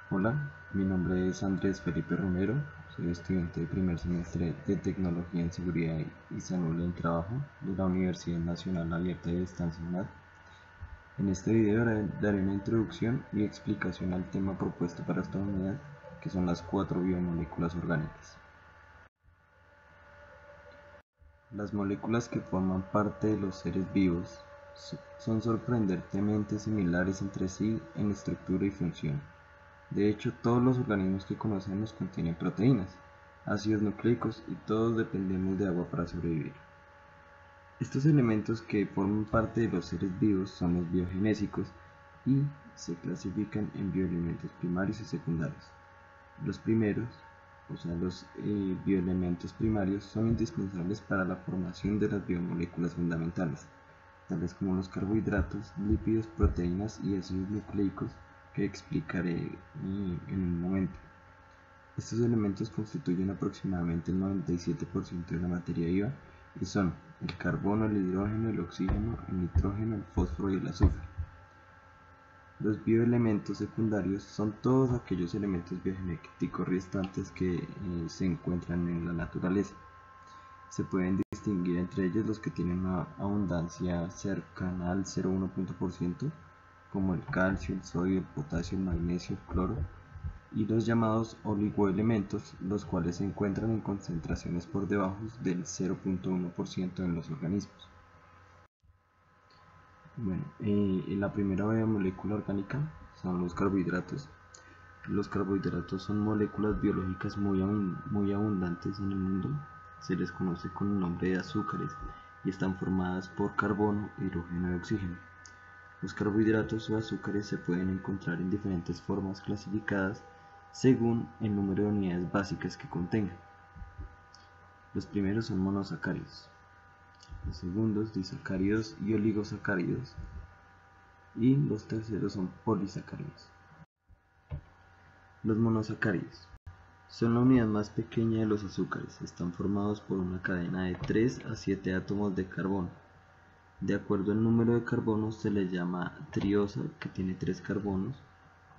Hola, mi nombre es Andrés Felipe Romero, soy estudiante de primer semestre de Tecnología en Seguridad y Salud en Trabajo de la Universidad Nacional Abierta de Distancia UNAD. En este video daré una introducción y explicación al tema propuesto para esta unidad, que son las 4 biomoléculas orgánicas. Las moléculas que forman parte de los seres vivos son sorprendentemente similares entre sí en estructura y función. De hecho, todos los organismos que conocemos contienen proteínas, ácidos nucleicos y todos dependemos de agua para sobrevivir. Estos elementos que forman parte de los seres vivos son los biogenésicos y se clasifican en bioelementos primarios y secundarios. Los primeros, los bioelementos primarios, son indispensables para la formación de las biomoléculas fundamentales, tales como los carbohidratos, lípidos, proteínas y ácidos nucleicos, que explicaré en un momento. Estos elementos constituyen aproximadamente el 97% de la materia viva y son el carbono, el hidrógeno, el oxígeno, el nitrógeno, el fósforo y el azufre. Los bioelementos secundarios son todos aquellos elementos biogenéticos restantes que se encuentran en la naturaleza. Se pueden distinguir entre ellos los que tienen una abundancia cercana al 0,1%, como el calcio, el sodio, el potasio, el magnesio, el cloro, y los llamados oligoelementos, los cuales se encuentran en concentraciones por debajo del 0,1% en los organismos. La primera biomolécula orgánica son los carbohidratos. Los carbohidratos son moléculas biológicas muy abundantes en el mundo. Se les conoce con el nombre de azúcares y están formadas por carbono, hidrógeno y oxígeno. Los carbohidratos o azúcares se pueden encontrar en diferentes formas clasificadas según el número de unidades básicas que contengan. Los primeros son monosacáridos, los segundos disacáridos y oligosacáridos, y los terceros son polisacáridos. Los monosacáridos son la unidad más pequeña de los azúcares. Están formados por una cadena de 3 a 7 átomos de carbono. De acuerdo al número de carbonos se les llama triosa, que tiene 3 carbonos,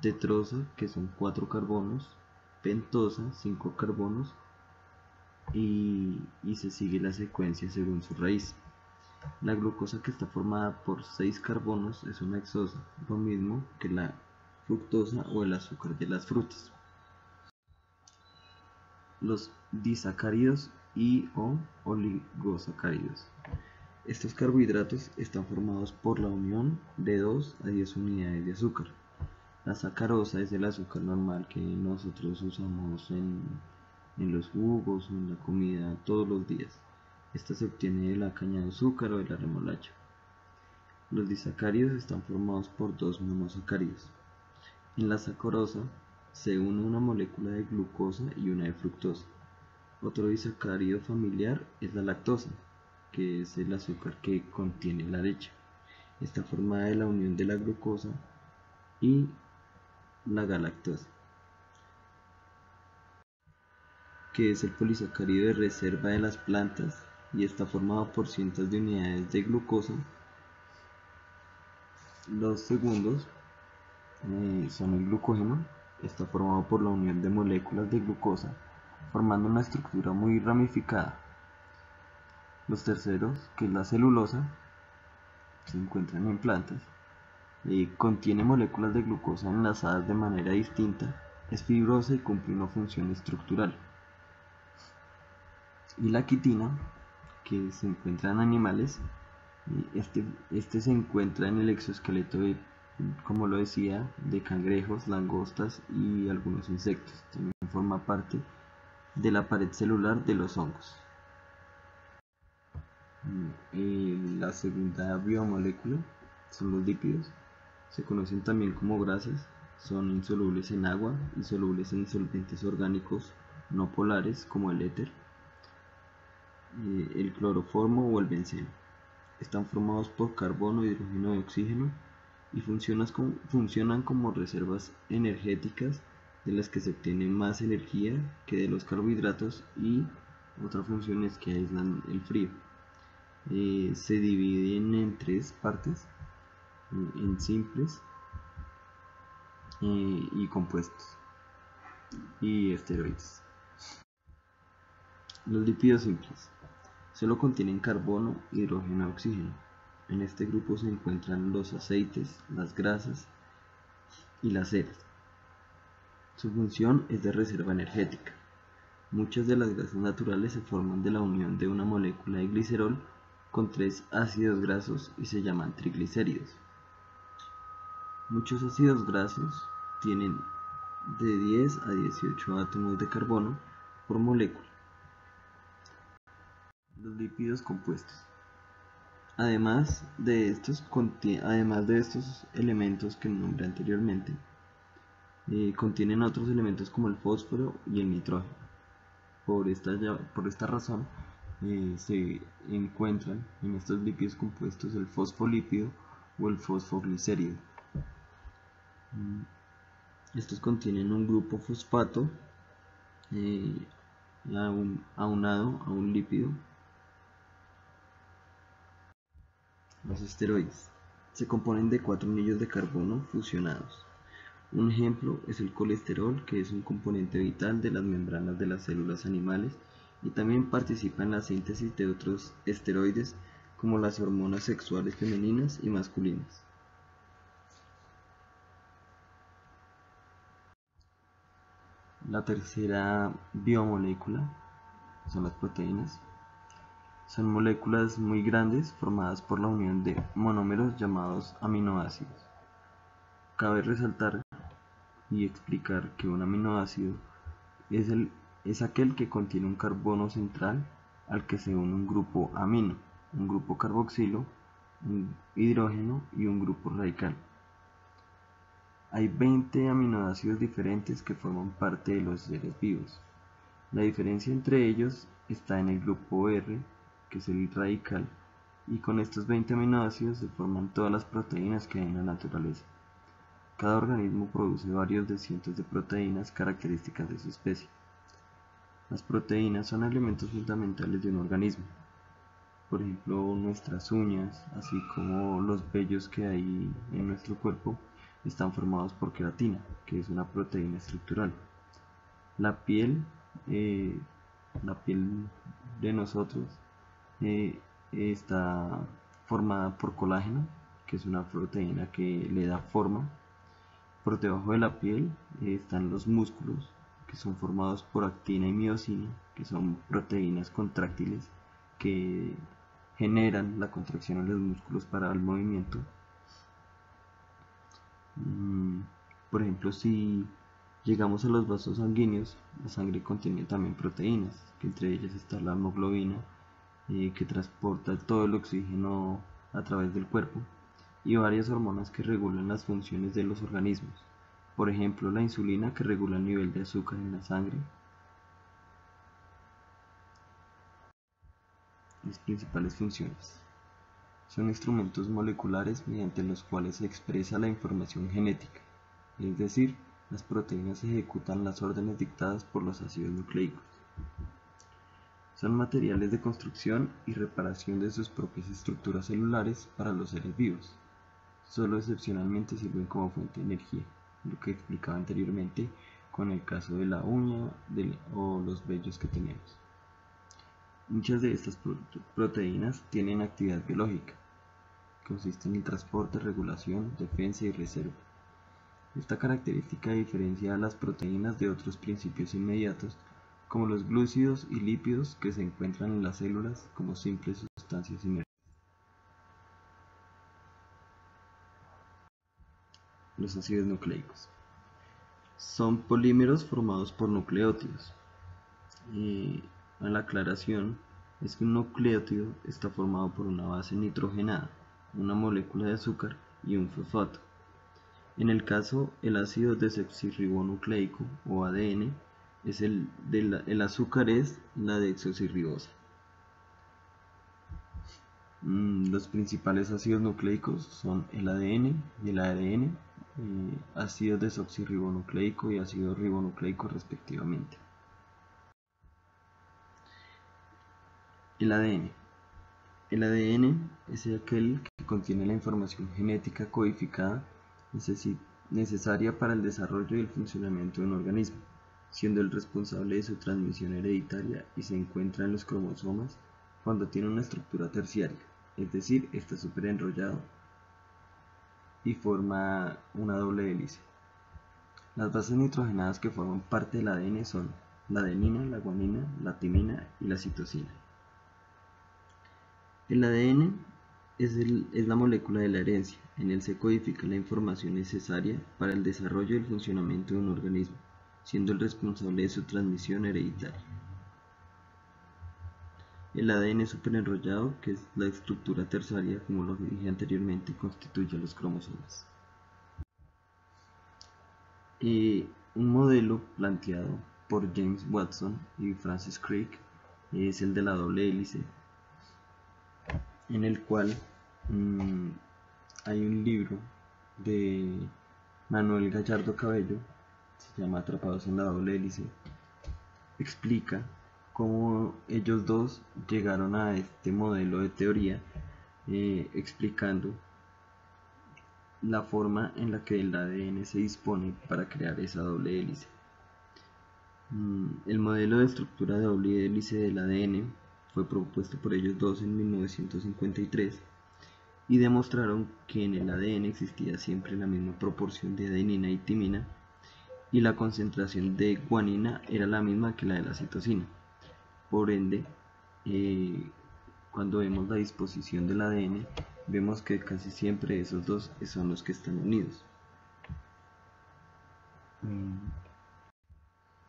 tetrosa, que son 4 carbonos, pentosa, 5 carbonos, y se sigue la secuencia según su raíz. La glucosa, que está formada por 6 carbonos, es una hexosa, lo mismo que la fructosa o el azúcar de las frutas. Los disacáridos y o oligosacáridos. Estos carbohidratos están formados por la unión de 2 a 10 unidades de azúcar. La sacarosa es el azúcar normal que nosotros usamos en los jugos o en la comida todos los días. Esta se obtiene de la caña de azúcar o de la remolacha. Los disacáridos están formados por 2 monosacáridos. En la sacarosa se une una molécula de glucosa y una de fructosa. Otro disacárido familiar es la lactosa, que es el azúcar que contiene la leche. Está formada de la unión de la glucosa y la galactosa, que es el polisacárido de reserva de las plantas y está formado por cientos de unidades de glucosa. Los segundos son el glucógeno. Está formado por la unión de moléculas de glucosa, formando una estructura muy ramificada. Los terceros, que es la celulosa, se encuentran en plantas. Contiene moléculas de glucosa enlazadas de manera distinta, es fibrosa y cumple una función estructural. Y la quitina, que se encuentra en animales, este se encuentra en el exoesqueleto como lo decía, de cangrejos, langostas y algunos insectos. También forma parte de la pared celular de los hongos. La segunda biomolécula son los lípidos. Se conocen también como grasas. Son insolubles en agua y solubles en solventes orgánicos no polares como el éter, el cloroformo o el benceno. Están formados por carbono, hidrógeno y oxígeno y funcionan como reservas energéticas de las que se obtiene más energía que de los carbohidratos, y otra función es que aíslan el frío. Se dividen en 3 partes, en simples, y compuestos y esteroides. Los lípidos simples solo contienen carbono, hidrógeno y oxígeno. En este grupo se encuentran los aceites, las grasas y las ceras. Su función es de reserva energética. Muchas de las grasas naturales se forman de la unión de una molécula de glicerol con 3 ácidos grasos y se llaman triglicéridos. Muchos ácidos grasos tienen de 10 a 18 átomos de carbono por molécula. Los lípidos compuestos. Además de estos elementos que nombré anteriormente, contienen otros elementos como el fósforo y el nitrógeno. Por esta razón, se encuentran en estos lípidos compuestos el fosfolípido o el fosfoglicérido. Estos contienen un grupo fosfato aunado a un lípido. Los esteroides se componen de 4 anillos de carbono fusionados. Un ejemplo es el colesterol, que es un componente vital de las membranas de las células animales y también participa en la síntesis de otros esteroides como las hormonas sexuales femeninas y masculinas. La tercera biomolécula son las proteínas. Son moléculas muy grandes formadas por la unión de monómeros llamados aminoácidos. Cabe resaltar y explicar que un aminoácido es aquel que contiene un carbono central al que se une un grupo amino, un grupo carboxilo, un hidrógeno y un grupo radical. Hay 20 aminoácidos diferentes que forman parte de los seres vivos. La diferencia entre ellos está en el grupo R, que es el radical, y con estos 20 aminoácidos se forman todas las proteínas que hay en la naturaleza. Cada organismo produce varios de cientos de proteínas características de su especie. Las proteínas son elementos fundamentales de un organismo. Por ejemplo, nuestras uñas, así como los vellos que hay en nuestro cuerpo, están formados por queratina, que es una proteína estructural. La piel de nosotros está formada por colágeno, que es una proteína que le da forma. Por debajo de la piel están los músculos, que son formados por actina y miosina, que son proteínas contráctiles que generan la contracción en los músculos para el movimiento. Por ejemplo, si llegamos a los vasos sanguíneos, la sangre contiene también proteínas, que entre ellas está la hemoglobina, que transporta todo el oxígeno a través del cuerpo, y varias hormonas que regulan las funciones de los organismos. Por ejemplo, la insulina, que regula el nivel de azúcar en la sangre. Las principales funciones son instrumentos moleculares mediante los cuales se expresa la información genética, es decir, las proteínas ejecutan las órdenes dictadas por los ácidos nucleicos. Son materiales de construcción y reparación de sus propias estructuras celulares para los seres vivos. Solo excepcionalmente sirven como fuente de energía, lo que explicaba anteriormente con el caso de la uña o los vellos que tenemos. Muchas de estas proteínas tienen actividad biológica. Consiste en el transporte, regulación, defensa y reserva. Esta característica diferencia a las proteínas de otros principios inmediatos, como los glúcidos y lípidos que se encuentran en las células como simples sustancias inertes. Los ácidos nucleicos son polímeros formados por nucleótidos. La aclaración es que un nucleótido está formado por una base nitrogenada, una molécula de azúcar y un fosfato. En el caso, el ácido desoxirribonucleico o ADN el azúcar es la desoxirribosa. Los principales ácidos nucleicos son el ADN y el ARN, ácido desoxirribonucleico y ácido ribonucleico respectivamente. El ADN. El ADN es aquel que contiene la información genética codificada necesaria para el desarrollo y el funcionamiento de un organismo, siendo el responsable de su transmisión hereditaria y se encuentra en los cromosomas cuando tiene una estructura terciaria, es decir, está súper enrollado y forma una doble hélice. Las bases nitrogenadas que forman parte del ADN son la adenina, la guanina, la timina y la citosina. El ADN es la molécula de la herencia. En él se codifica la información necesaria para el desarrollo y el funcionamiento de un organismo, siendo el responsable de su transmisión hereditaria. El ADN superenrollado, que es la estructura terciaria, como lo dije anteriormente, constituye los cromosomas. Un modelo planteado por James Watson y Francis Crick es el de la doble hélice, en el cual hay un libro de Manuel Gallardo Cabello, se llama Atrapados en la doble hélice, explica cómo ellos dos llegaron a este modelo de teoría, explicando la forma en la que el ADN se dispone para crear esa doble hélice. El modelo de estructura de doble hélice del ADN fue propuesto por ellos dos en 1953 y demostraron que en el ADN existía siempre la misma proporción de adenina y timina y la concentración de guanina era la misma que la de la citosina. Por ende, cuando vemos la disposición del ADN, vemos que casi siempre esos dos son los que están unidos.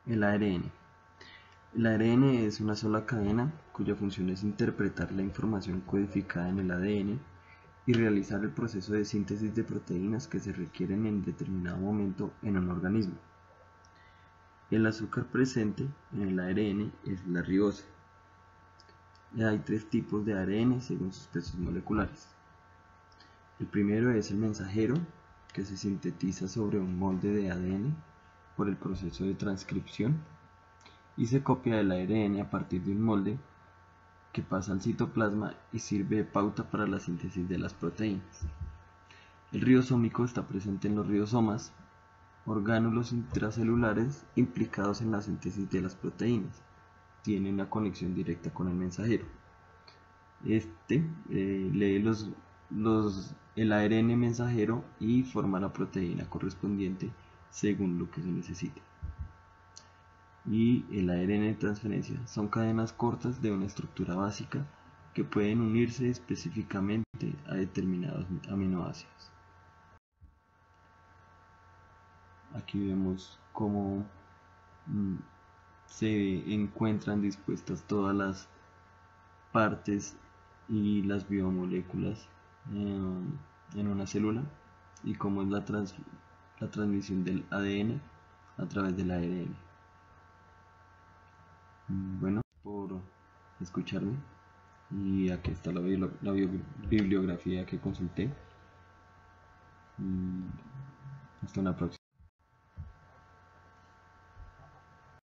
El ARN. El ARN es una sola cadena cuya función es interpretar la información codificada en el ADN y realizar el proceso de síntesis de proteínas que se requieren en determinado momento en un organismo. El azúcar presente en el ARN es la ribosa. Hay tres tipos de ARN según sus pesos moleculares. El primero es el mensajero, que se sintetiza sobre un molde de ADN por el proceso de transcripción y se copia del ARN a partir de un molde que pasa al citoplasma y sirve de pauta para la síntesis de las proteínas. El ribosómico está presente en los ribosomas, orgánulos intracelulares implicados en la síntesis de las proteínas. Tiene una conexión directa con el mensajero. Este lee el ARN mensajero y forma la proteína correspondiente según lo que se necesite. Y el ARN de transferencia son cadenas cortas de una estructura básica que pueden unirse específicamente a determinados aminoácidos. Aquí vemos cómo se encuentran dispuestas todas las partes y las biomoléculas en una célula y cómo es la transmisión del ADN a través del ARN. Bueno, por escucharme y aquí está la bibliografía que consulté. Hasta una próxima.